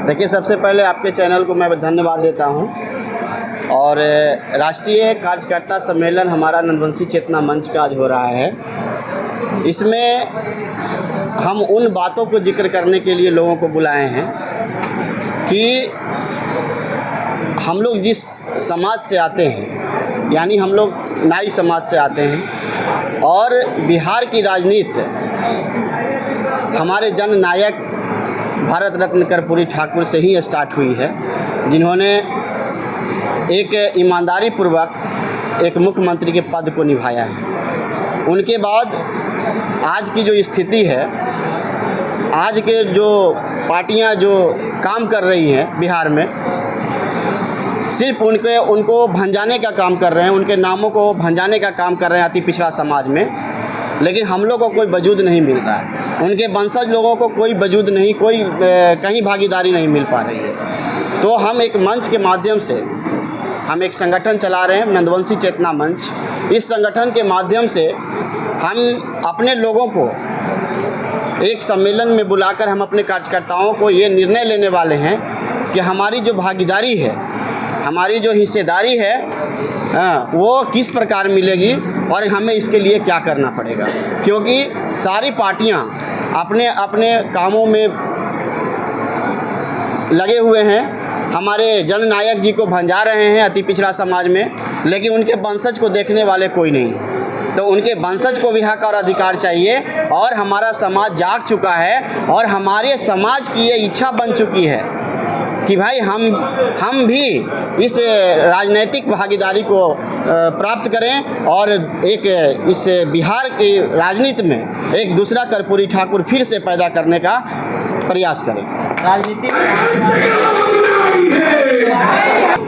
देखिए, सबसे पहले आपके चैनल को मैं धन्यवाद देता हूं। और राष्ट्रीय कार्यकर्ता सम्मेलन हमारा नंदवंशी चेतना मंच का आज हो रहा है। इसमें हम उन बातों को जिक्र करने के लिए लोगों को बुलाए हैं कि हम लोग जिस समाज से आते हैं, यानी हम लोग नाई समाज से आते हैं, और बिहार की राजनीति हमारे जननायक भारत रत्न कर्पूरी ठाकुर से ही स्टार्ट हुई है, जिन्होंने एक ईमानदारी पूर्वक एक मुख्यमंत्री के पद को निभाया है। उनके बाद आज की जो स्थिति है, आज के जो पार्टियां जो काम कर रही हैं बिहार में, सिर्फ उनको भंजाने का काम कर रहे हैं, उनके नामों को भंजाने का काम कर रहे हैं अति पिछड़ा समाज में। लेकिन हम लोग को कोई वजूद नहीं मिल रहा है, उनके वंशज लोगों को कोई वजूद नहीं, कोई कहीं भागीदारी नहीं मिल पा रही है। तो हम एक मंच के माध्यम से हम एक संगठन चला रहे हैं, नंदवंशी चेतना मंच। इस संगठन के माध्यम से हम अपने लोगों को एक सम्मेलन में बुलाकर हम अपने कार्यकर्ताओं को ये निर्णय लेने वाले हैं कि हमारी जो भागीदारी है, हमारी जो हिस्सेदारी है, वो किस प्रकार मिलेगी और हमें इसके लिए क्या करना पड़ेगा। क्योंकि सारी पार्टियां अपने अपने कामों में लगे हुए हैं, हमारे जननायक जी को भंजा रहे हैं अति पिछड़ा समाज में, लेकिन उनके वंशज को देखने वाले कोई नहीं। तो उनके वंशज को भी हक और अधिकार चाहिए। और हमारा समाज जाग चुका है और हमारे समाज की ये इच्छा बन चुकी है कि भाई हम भी इस राजनीतिक भागीदारी को प्राप्त करें और एक इस बिहार की राजनीति में एक दूसरा कर्पूरी ठाकुर फिर से पैदा करने का प्रयास करें। राजनीतिक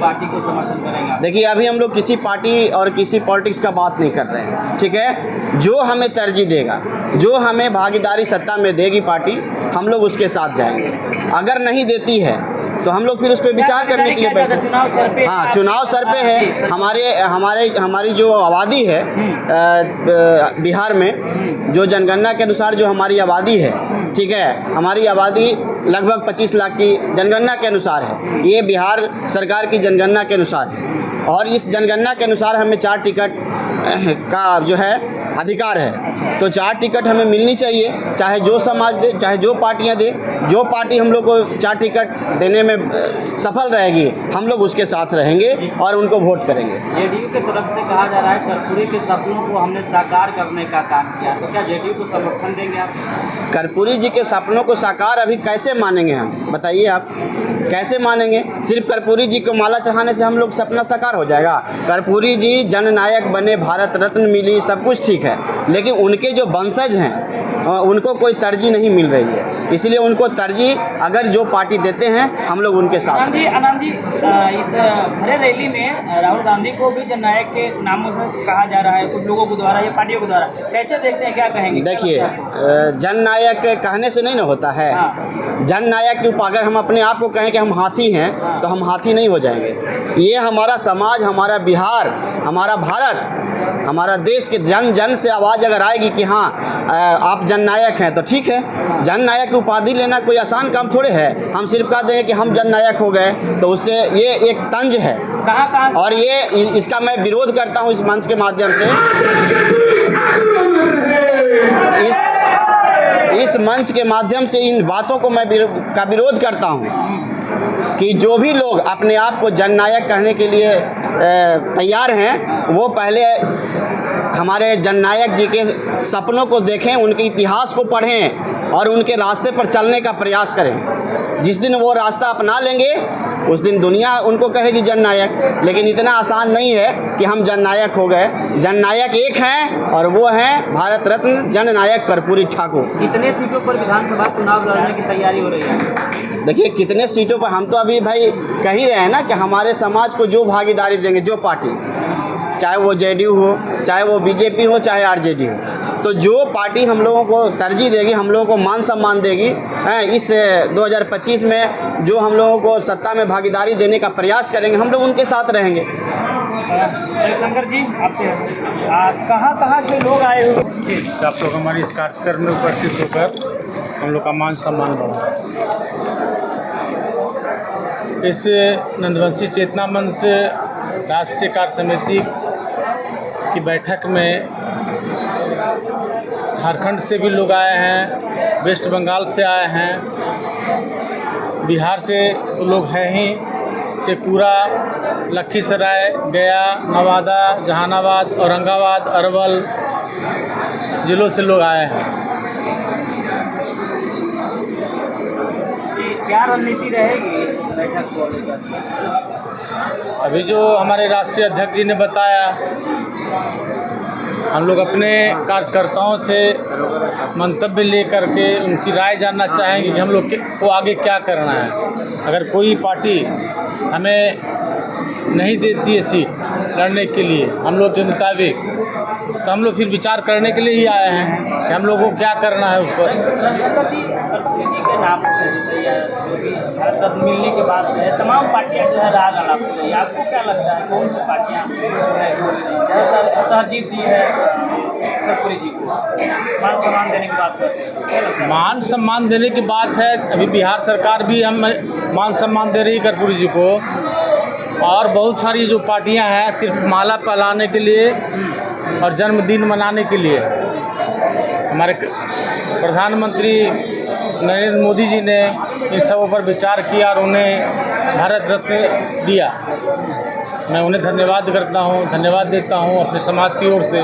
पार्टी को समर्थन करेंगे? देखिए, अभी हम लोग किसी पार्टी और किसी पॉलिटिक्स का बात नहीं कर रहे हैं, ठीक है। जो हमें तरजीह देगा, जो हमें भागीदारी सत्ता में देगी पार्टी, हम लोग उसके साथ जाएंगे। अगर नहीं देती है तो हम लोग फिर उस पर विचार करने के लिए बैठे। हाँ, चुनाव सर पे है। हमारी जो आबादी है बिहार में, जो जनगणना के अनुसार जो हमारी आबादी है, ठीक है, हमारी आबादी लगभग 25 लाख की जनगणना के अनुसार है। ये बिहार सरकार की जनगणना के अनुसार है और इस जनगणना के अनुसार हमें 4 टिकट का जो है अधिकार है। तो 4 टिकट हमें मिलनी चाहिए, चाहे जो समाज दे, चाहे जो पार्टियां दे। जो पार्टी हम लोग को 4 टिकट देने में सफल रहेगी, हम लोग उसके साथ रहेंगे और उनको वोट करेंगे। जेडीयू की तरफ से कहा जा रहा है कर्पूरी के सपनों को हमने साकार करने का काम किया, तो क्या जेडीयू को समर्थन देंगे आप? कर्पूरी जी के सपनों को साकार अभी कैसे मानेंगे हम, बताइए आप, कैसे मानेंगे? सिर्फ कर्पूरी जी को माला चढ़ाने से हम लोग सपना साकार हो जाएगा? कर्पूरी जी जननायक बने, भारत रत्न मिली, सब कुछ ठीक है, लेकिन उनके जो वंशज हैं उनको कोई तरजीह नहीं मिल रही है। इसलिए उनको तरजीह अगर जो पार्टी देते हैं, हम लोग उनके साथ। आनंद जी, इस भरे रैली में राहुल गांधी को भी जननायक के नामों से कहा जा रहा है कुछ लोगों के द्वारा या पार्टियों के द्वारा, कैसे देखते हैं, क्या कहेंगे? देखिए, जननायक कहने से नहीं ना होता है। हाँ। जननायक के ऊपर अगर हम अपने आप को कहें कि हम हाथी हैं, तो हम हाथी नहीं हो जाएंगे। ये हमारा समाज, हमारा बिहार, हमारा भारत, हमारा देश के जन जन से आवाज़ अगर आएगी कि हाँ आप जननायक हैं, तो ठीक है। जननायक की उपाधि लेना कोई आसान काम थोड़े है। हम सिर्फ कह दें कि हम जननायक हो गए, तो उससे ये एक तंज है। और ये इसका मैं विरोध करता हूँ इस मंच के माध्यम से। इस मंच के माध्यम से इन बातों को मैं विरोध करता हूँ कि जो भी लोग अपने आप को जननायक कहने के लिए तैयार हैं, वो पहले हमारे जननायक जी के सपनों को देखें, उनके इतिहास को पढ़ें और उनके रास्ते पर चलने का प्रयास करें। जिस दिन वो रास्ता अपना लेंगे, उस दिन दुनिया उनको कहेगी जननायक। लेकिन इतना आसान नहीं है कि हम जननायक हो गए। जननायक एक हैं और वो हैं भारत रत्न जननायक कर्पूरी ठाकुर। कितने सीटों पर विधानसभा चुनाव लड़ने की तैयारी हो रही है? देखिए, कितने सीटों पर हम तो अभी भाई कह ही रहे हैं ना कि हमारे समाज को जो भागीदारी देंगे, जो पार्टी, चाहे वो जेडीयू हो, चाहे वो बीजेपी हो, चाहे आरजेडी हो, तो जो पार्टी हम लोगों को तरजीह देगी, हम लोगों को मान सम्मान देगी, इस 2025 में जो हम लोगों को सत्ता में भागीदारी देने का प्रयास करेंगे, हम लोग उनके साथ रहेंगे। शंकर जी, आपसे कहाँ से लोग आए हो? आप लोग हमारी इस कार्यक्रम में उपस्थित होकर हम लोग का मान सम्मान बढ़ा। इस नंदवंशी चेतना मंच राष्ट्रीय कार्य समिति की बैठक में झारखंड से भी लोग आए हैं, वेस्ट बंगाल से आए हैं, बिहार से तो लोग हैं ही, शेखपुरा, लखीसराय, गया, नवादा, जहानाबाद, औरंगाबाद, अरवल जिलों से लोग आए हैं। क्या रणनीति रहेगी इस बैठक को लेकर? अभी जो हमारे राष्ट्रीय अध्यक्ष जी ने बताया, हम लोग अपने कार्यकर्ताओं से मंतव्य लेकर के उनकी राय जानना चाहेंगे कि हम लोग को आगे क्या करना है। अगर कोई पार्टी हमें नहीं देती है सीट लड़ने के लिए हम लोग के मुताबिक, तो हम लोग फिर विचार करने के लिए ही आए हैं कि हम लोगों को क्या करना है उस पर। राष्ट्रपति के नाम से भारत रत्न मिलने के बाद से तमाम पार्टियां जो है राग आलाप हो रही है। आपको क्या लगता है कौन सी पार्टियां तरजीह दी है कर्पूरी जी को मान सम्मान देने की बात करते हैं? क्या लगता है? मान सम्मान देने की बात है, अभी बिहार सरकार भी हम मान सम्मान दे रही है कर्पूरी जी को, और बहुत सारी जो पार्टियां हैं सिर्फ माला पहनाने के लिए और जन्मदिन मनाने के लिए। हमारे प्रधानमंत्री नरेंद्र मोदी जी ने इन सबों पर विचार किया और उन्हें भारत रत्न दिया। मैं उन्हें धन्यवाद करता हूं, धन्यवाद देता हूं अपने समाज की ओर से।